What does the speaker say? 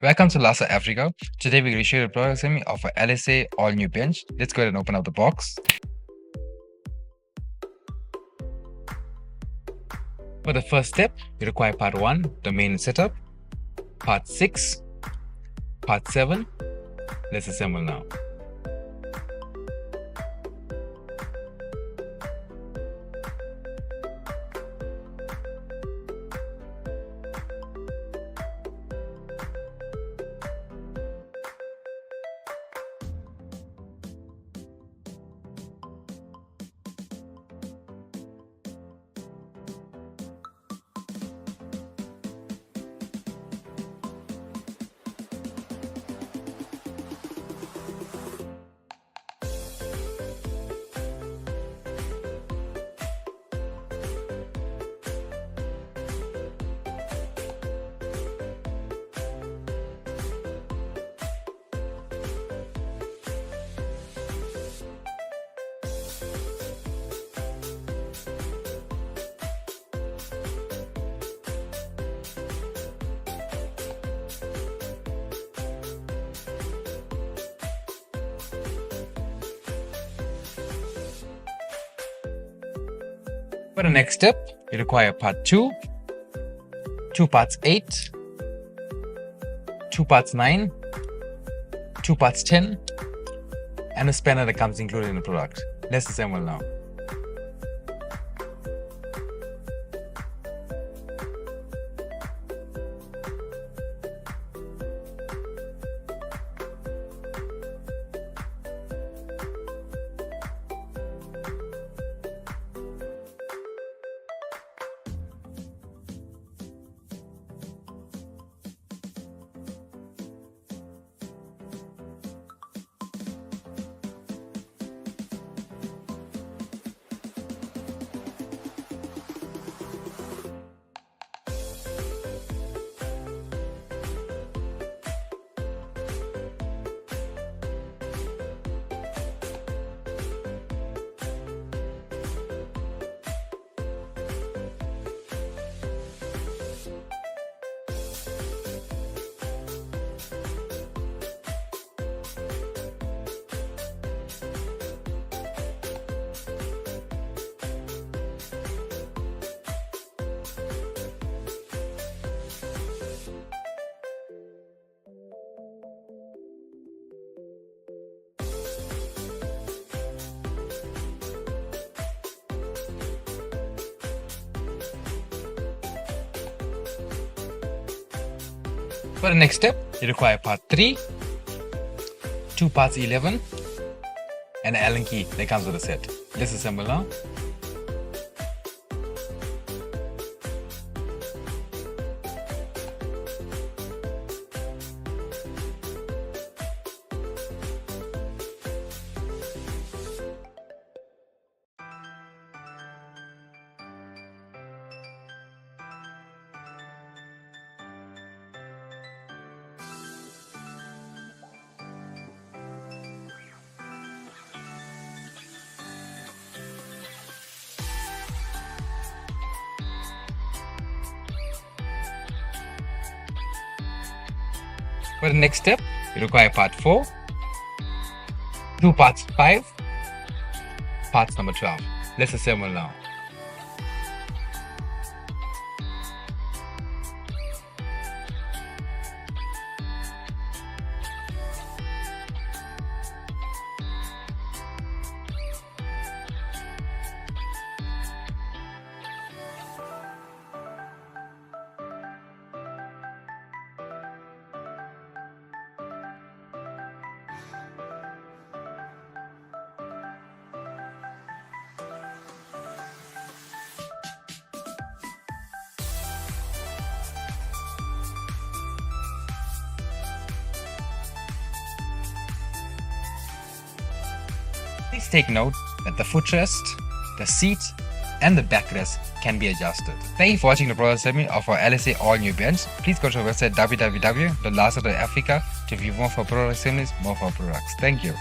Welcome to lasa.Africa. Today we're going to show you the product assembly of a LSA all-new bench. Let's go ahead and open up the box. For the first step, we require part 1, the main setup, part 6, part 7. Let's assemble now. For the next step, we require part 2, 2 parts 8, 2 parts 9, 2 parts 10, and a spanner that comes included in the product. Let's assemble now. For the next step, you require part 3, 2 parts 11, and an Allen key that comes with the set. Let's assemble now. For the next step, you require part 4, 2 parts 5, parts number 12. Let's assemble now. Please take note that the footrest, the seat, and the backrest can be adjusted. Thank you for watching the product assembly of our LSA all-new bench. Please go to our website www.lasa.africa to view more of our product assemblies, more of our products. Thank you.